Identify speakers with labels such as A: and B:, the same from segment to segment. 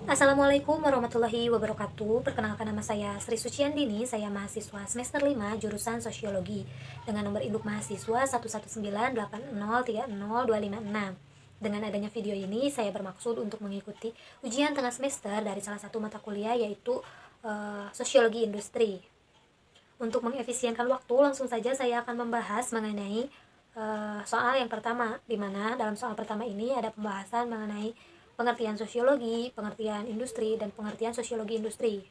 A: Assalamualaikum warahmatullahi wabarakatuh. Perkenalkan, nama saya Sri Suciandini. Saya mahasiswa semester 5 jurusan Sosiologi dengan nomor induk mahasiswa 11980302556. Dengan adanya video ini, saya bermaksud untuk mengikuti ujian tengah semester dari salah satu mata kuliah, yaitu Sosiologi Industri. Untuk mengefisienkan waktu, langsung saja saya akan membahas mengenai soal yang pertama, di mana dalam soal pertama ini ada pembahasan mengenai pengertian sosiologi, pengertian industri, dan pengertian sosiologi industri.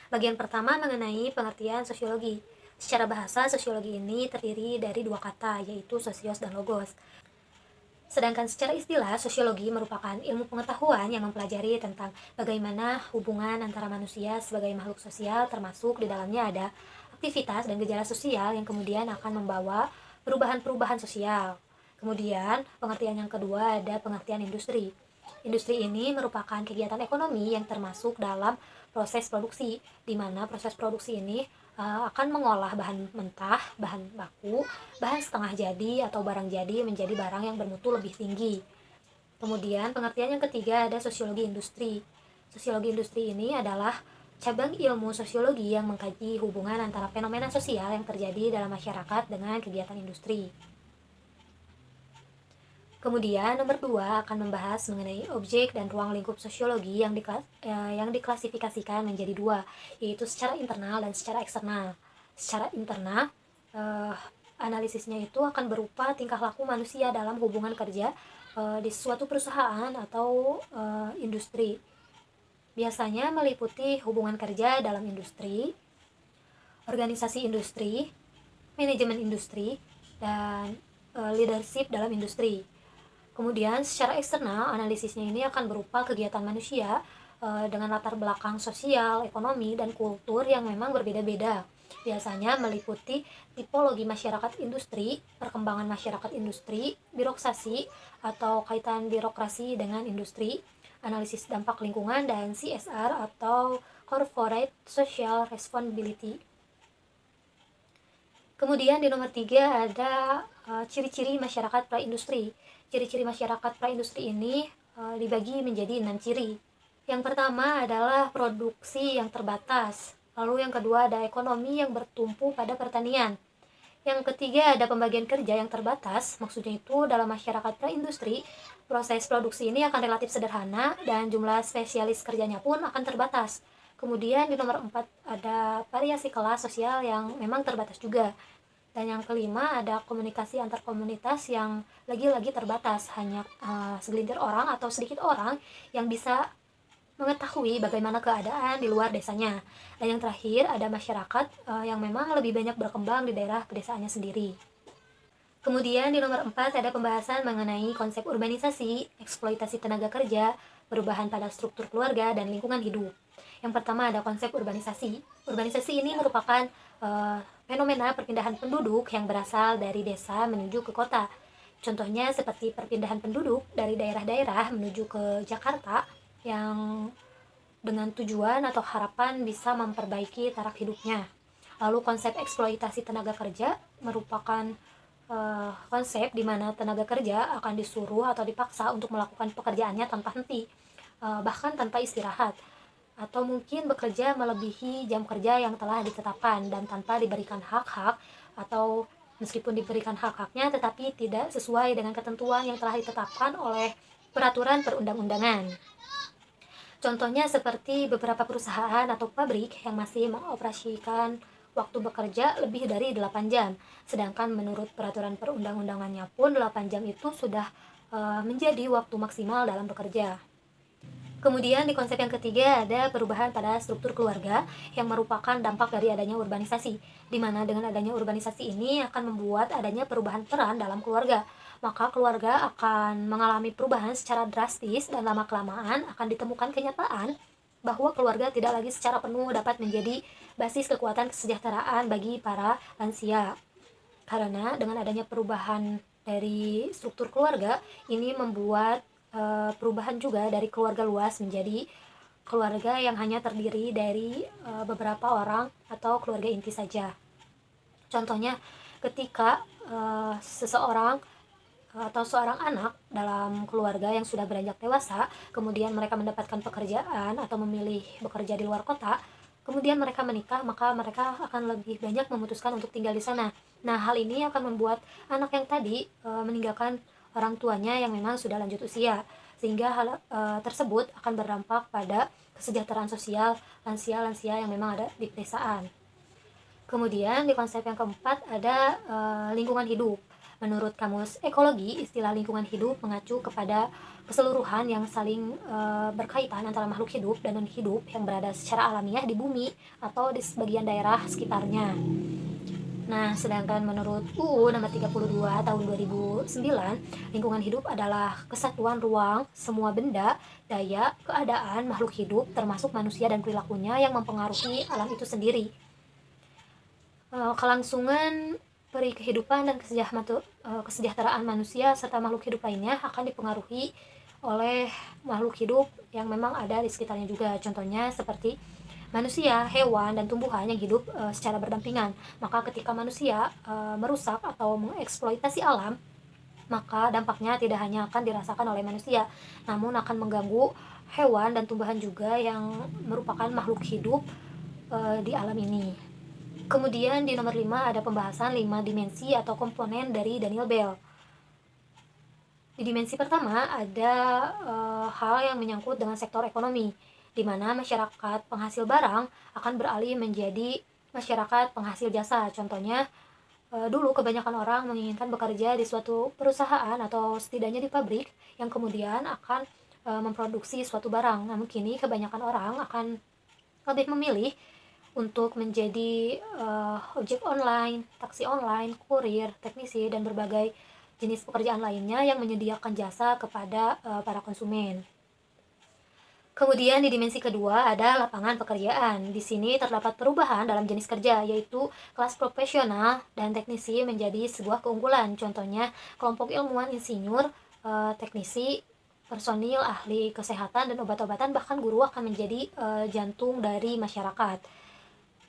A: Bagian pertama mengenai pengertian sosiologi. Secara bahasa, sosiologi ini terdiri dari dua kata, yaitu sosios dan logos. Sedangkan secara istilah, sosiologi merupakan ilmu pengetahuan yang mempelajari tentang bagaimana hubungan antara manusia sebagai makhluk sosial, termasuk di dalamnya ada aktivitas dan gejala sosial yang kemudian akan membawa perubahan-perubahan sosial. Kemudian, pengertian yang kedua ada pengertian industri. Industri ini merupakan kegiatan ekonomi yang termasuk dalam proses produksi, di mana proses produksi ini akan mengolah bahan mentah, bahan baku, bahan setengah jadi atau barang jadi menjadi barang yang bermutu lebih tinggi. Kemudian pengertian yang ketiga ada sosiologi industri. Sosiologi industri ini adalah cabang ilmu sosiologi yang mengkaji hubungan antara fenomena sosial yang terjadi dalam masyarakat dengan kegiatan industri. Kemudian nomor 2 akan membahas mengenai objek dan ruang lingkup sosiologi yang diklasifikasikan menjadi dua, yaitu secara internal dan secara eksternal. Secara internal, analisisnya itu akan berupa tingkah laku manusia dalam hubungan kerja di suatu perusahaan atau industri. Biasanya meliputi hubungan kerja dalam industri, organisasi industri, manajemen industri, dan leadership dalam industri. Kemudian secara eksternal, analisisnya ini akan berupa kegiatan manusia dengan latar belakang sosial, ekonomi, dan kultur yang memang berbeda-beda. Biasanya meliputi tipologi masyarakat industri, perkembangan masyarakat industri, birokrasi atau kaitan birokrasi dengan industri, analisis dampak lingkungan, dan CSR atau Corporate Social Responsibility. Kemudian di nomor 3 ada ciri-ciri masyarakat praindustri. Ciri-ciri masyarakat praindustri ini dibagi menjadi 6 ciri. Yang pertama adalah produksi yang terbatas. Lalu yang kedua ada ekonomi yang bertumpu pada pertanian. Yang ketiga ada pembagian kerja yang terbatas. Maksudnya itu dalam masyarakat praindustri, proses produksi ini akan relatif sederhana dan jumlah spesialis kerjanya pun akan terbatas. Kemudian di nomor 4 ada variasi kelas sosial yang memang terbatas juga. Dan yang kelima ada komunikasi antar komunitas yang lagi-lagi terbatas, hanya segelintir orang atau sedikit orang yang bisa mengetahui bagaimana keadaan di luar desanya. Dan yang terakhir ada masyarakat yang memang lebih banyak berkembang di daerah pedesaannya sendiri. Kemudian di nomor 4 ada pembahasan mengenai konsep urbanisasi, eksploitasi tenaga kerja, perubahan pada struktur keluarga, dan lingkungan hidup. Yang pertama ada konsep urbanisasi. Urbanisasi ini merupakan fenomena perpindahan penduduk yang berasal dari desa menuju ke kota. Contohnya seperti perpindahan penduduk dari daerah-daerah menuju ke Jakarta yang dengan tujuan atau harapan bisa memperbaiki taraf hidupnya. Lalu konsep eksploitasi tenaga kerja merupakan konsep di mana tenaga kerja akan disuruh atau dipaksa untuk melakukan pekerjaannya tanpa henti, bahkan tanpa istirahat, atau mungkin bekerja melebihi jam kerja yang telah ditetapkan dan tanpa diberikan hak-hak, atau meskipun diberikan hak-haknya tetapi tidak sesuai dengan ketentuan yang telah ditetapkan oleh peraturan perundang-undangan. Contohnya seperti beberapa perusahaan atau pabrik yang masih mengoperasikan waktu bekerja lebih dari 8 jam, sedangkan menurut peraturan perundang-undangannya pun 8 jam itu sudah menjadi waktu maksimal dalam bekerja. Kemudian di konsep yang ketiga ada perubahan pada struktur keluarga yang merupakan dampak dari adanya urbanisasi, di mana dengan adanya urbanisasi ini akan membuat adanya perubahan peran dalam keluarga. Maka keluarga akan mengalami perubahan secara drastis dan lama-kelamaan akan ditemukan kenyataan bahwa keluarga tidak lagi secara penuh dapat menjadi basis kekuatan kesejahteraan bagi para lansia. Karena dengan adanya perubahan dari struktur keluarga, ini membuat perubahan juga dari keluarga luas menjadi keluarga yang hanya terdiri dari beberapa orang atau keluarga inti saja. Contohnya ketika seseorang atau seorang anak dalam keluarga yang sudah beranjak dewasa, kemudian mereka mendapatkan pekerjaan atau memilih bekerja di luar kota, kemudian mereka menikah, maka mereka akan lebih banyak memutuskan untuk tinggal di sana. Nah, hal ini akan membuat anak yang tadi meninggalkan orang tuanya yang memang sudah lanjut usia, sehingga hal tersebut akan berdampak pada kesejahteraan sosial lansia-lansia yang memang ada di pedesaan. Kemudian di konsep yang keempat ada lingkungan hidup. Menurut Kamus Ekologi, istilah lingkungan hidup mengacu kepada keseluruhan yang saling berkaitan antara makhluk hidup dan non-hidup yang berada secara alamiah di bumi atau di sebagian daerah sekitarnya. Nah, sedangkan menurut UU nomor 32 tahun 2009, lingkungan hidup adalah kesatuan ruang, semua benda, daya, keadaan, makhluk hidup, termasuk manusia dan perilakunya yang mempengaruhi alam itu sendiri. Kelangsungan peri kehidupan dan kesejahteraan manusia serta makhluk hidup lainnya akan dipengaruhi oleh makhluk hidup yang memang ada di sekitarnya juga. Contohnya seperti manusia, hewan, dan tumbuhan yang hidup secara berdampingan. Maka ketika manusia merusak atau mengeksploitasi alam, maka dampaknya tidak hanya akan dirasakan oleh manusia, namun akan mengganggu hewan dan tumbuhan juga yang merupakan makhluk hidup di alam ini. Kemudian di nomor 5 ada pembahasan 5 dimensi atau komponen dari Daniel Bell. Di dimensi pertama ada hal yang menyangkut dengan sektor ekonomi, di mana masyarakat penghasil barang akan beralih menjadi masyarakat penghasil jasa. Contohnya, dulu kebanyakan orang menginginkan bekerja di suatu perusahaan atau setidaknya di pabrik yang kemudian akan memproduksi suatu barang. Namun kini kebanyakan orang akan lebih memilih untuk menjadi ojek online, taksi online, kurir, teknisi, dan berbagai jenis pekerjaan lainnya yang menyediakan jasa kepada para konsumen. Kemudian di dimensi kedua ada lapangan pekerjaan. Di sini terdapat perubahan dalam jenis kerja, yaitu kelas profesional dan teknisi menjadi sebuah keunggulan. Contohnya kelompok ilmuwan, insinyur, teknisi, personil, ahli kesehatan dan obat-obatan, bahkan guru akan menjadi jantung dari masyarakat.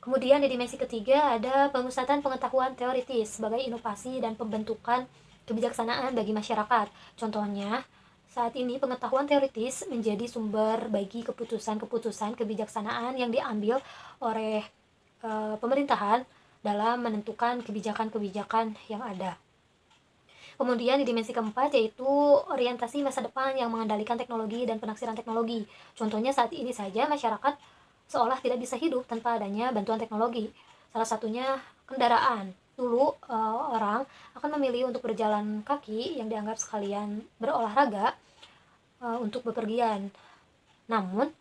A: Kemudian di dimensi ketiga ada pemusatan pengetahuan teoritis sebagai inovasi dan pembentukan kebijaksanaan bagi masyarakat. Contohnya, saat ini pengetahuan teoritis menjadi sumber bagi keputusan-keputusan kebijaksanaan yang diambil oleh pemerintahan dalam menentukan kebijakan-kebijakan yang ada. Kemudian di dimensi keempat yaitu orientasi masa depan yang mengendalikan teknologi dan penaksiran teknologi. Contohnya saat ini saja masyarakat seolah tidak bisa hidup tanpa adanya bantuan teknologi. Salah satunya kendaraan. Dulu orang akan memilih untuk berjalan kaki yang dianggap sekalian berolahraga untuk bepergian. Namun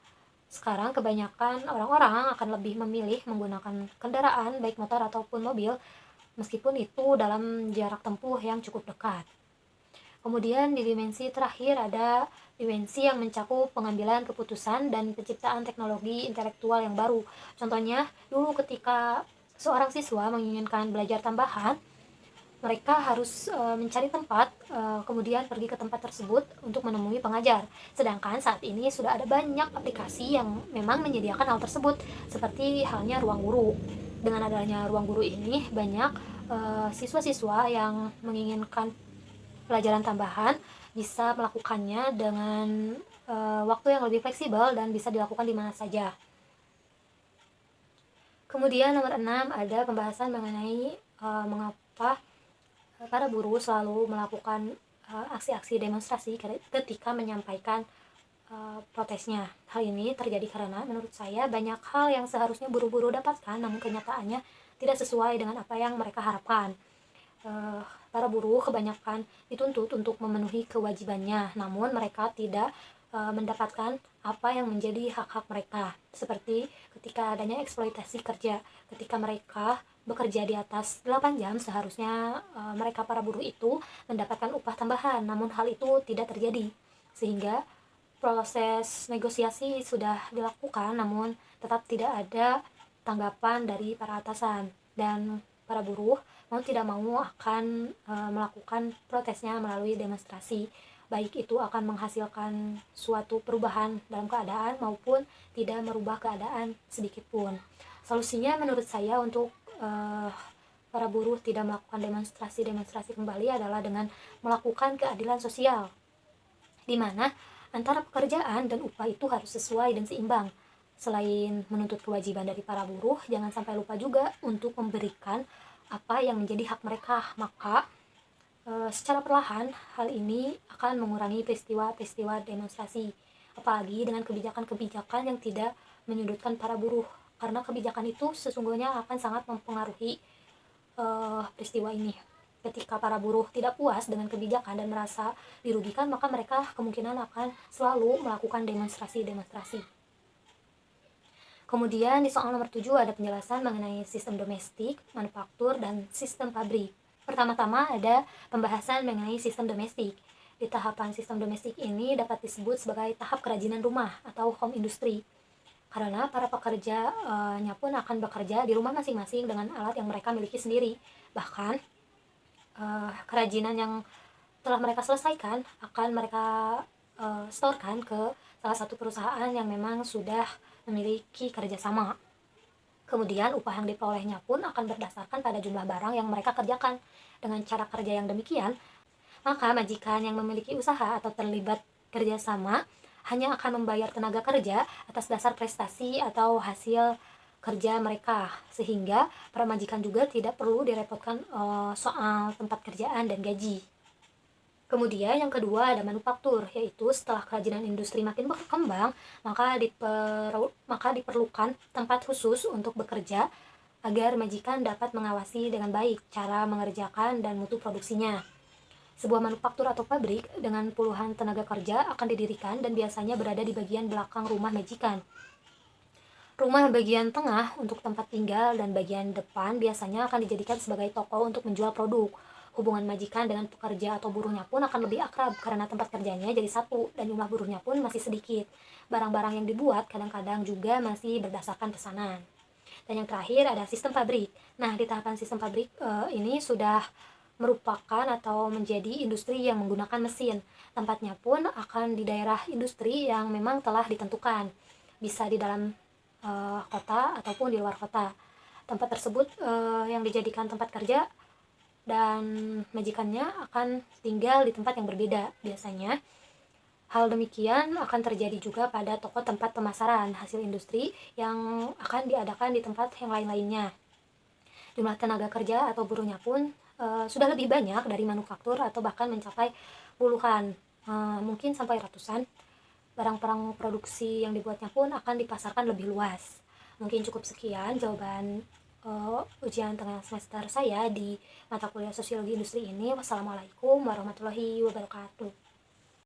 A: sekarang kebanyakan orang-orang akan lebih memilih menggunakan kendaraan baik motor ataupun mobil, meskipun itu dalam jarak tempuh yang cukup dekat. Kemudian di dimensi terakhir ada dimensi yang mencakup pengambilan keputusan dan penciptaan teknologi intelektual yang baru. Contohnya, dulu ketika seorang siswa menginginkan belajar tambahan, mereka harus mencari tempat, kemudian pergi ke tempat tersebut untuk menemui pengajar. Sedangkan saat ini sudah ada banyak aplikasi yang memang menyediakan hal tersebut, seperti halnya Ruang Guru. Dengan adanya Ruang Guru ini, banyak siswa-siswa yang menginginkan pelajaran tambahan bisa melakukannya dengan waktu yang lebih fleksibel dan bisa dilakukan di mana saja. Kemudian nomor 6 ada pembahasan mengenai mengapa para buruh selalu melakukan aksi-aksi demonstrasi ketika menyampaikan protesnya. Hal ini terjadi karena menurut saya banyak hal yang seharusnya buruh-buruh dapatkan, namun kenyataannya tidak sesuai dengan apa yang mereka harapkan. Para buruh kebanyakan dituntut untuk memenuhi kewajibannya, namun mereka tidak mendapatkan apa yang menjadi hak-hak mereka, seperti ketika adanya eksploitasi kerja. Ketika mereka bekerja di atas 8 jam, seharusnya mereka para buruh itu mendapatkan upah tambahan, namun hal itu tidak terjadi, sehingga proses negosiasi sudah dilakukan, namun tetap tidak ada tanggapan dari para atasan, dan para buruh mau tidak mau akan melakukan protesnya melalui demonstrasi, baik itu akan menghasilkan suatu perubahan dalam keadaan maupun tidak merubah keadaan sedikit pun. Solusinya menurut saya untuk para buruh tidak melakukan demonstrasi kembali adalah dengan melakukan keadilan sosial, di mana antara pekerjaan dan upah itu harus sesuai dan seimbang. Selain menuntut kewajiban dari para buruh, jangan sampai lupa juga untuk memberikan apa yang menjadi hak mereka. Maka secara perlahan hal ini akan mengurangi peristiwa-peristiwa demonstrasi, apalagi dengan kebijakan-kebijakan yang tidak menyudutkan para buruh, karena kebijakan itu sesungguhnya akan sangat mempengaruhi peristiwa ini. Ketika para buruh tidak puas dengan kebijakan dan merasa dirugikan, maka mereka kemungkinan akan selalu melakukan demonstrasi. Kemudian di soal nomor 7 ada penjelasan mengenai sistem domestik, manufaktur, dan sistem pabrik. Pertama-tama ada pembahasan mengenai sistem domestik. Di tahapan sistem domestik ini dapat disebut sebagai tahap kerajinan rumah atau home industry, karena para pekerjanya pun akan bekerja di rumah masing-masing dengan alat yang mereka miliki sendiri. Bahkan kerajinan yang telah mereka selesaikan akan mereka storekan ke salah satu perusahaan yang memang sudah memiliki kerjasama. Kemudian upah yang diperolehnya pun akan berdasarkan pada jumlah barang yang mereka kerjakan. Dengan cara kerja yang demikian, maka majikan yang memiliki usaha atau terlibat kerjasama hanya akan membayar tenaga kerja atas dasar prestasi atau hasil kerja mereka, sehingga para majikan juga tidak perlu direpotkan soal tempat kerjaan dan gaji. Kemudian yang kedua ada manufaktur, yaitu setelah kerajinan industri makin berkembang, maka diperlukan tempat khusus untuk bekerja agar majikan dapat mengawasi dengan baik cara mengerjakan dan mutu produksinya. Sebuah manufaktur atau pabrik dengan puluhan tenaga kerja akan didirikan dan biasanya berada di bagian belakang rumah majikan. Rumah bagian tengah untuk tempat tinggal dan bagian depan biasanya akan dijadikan sebagai toko untuk menjual produk. Hubungan majikan dengan pekerja atau buruhnya pun akan lebih akrab karena tempat kerjanya jadi satu dan jumlah buruhnya pun masih sedikit. Barang-barang yang dibuat kadang-kadang juga masih berdasarkan pesanan. Dan yang terakhir ada sistem pabrik. Nah, di tahapan sistem pabrik ini sudah merupakan atau menjadi industri yang menggunakan mesin. Tempatnya pun akan di daerah industri yang memang telah ditentukan. Bisa di dalam kota ataupun di luar kota. Tempat tersebut yang dijadikan tempat kerja dan majikannya akan tinggal di tempat yang berbeda. Biasanya hal demikian akan terjadi juga pada toko tempat pemasaran hasil industri yang akan diadakan di tempat yang lain-lainnya. Jumlah tenaga kerja atau buruhnya pun sudah lebih banyak dari manufaktur atau bahkan mencapai puluhan, mungkin sampai ratusan. Barang-barang produksi yang dibuatnya pun akan dipasarkan lebih luas. Mungkin cukup sekian jawaban ujian tengah semester saya di mata kuliah Sosiologi Industri ini. Wassalamualaikum warahmatullahi wabarakatuh.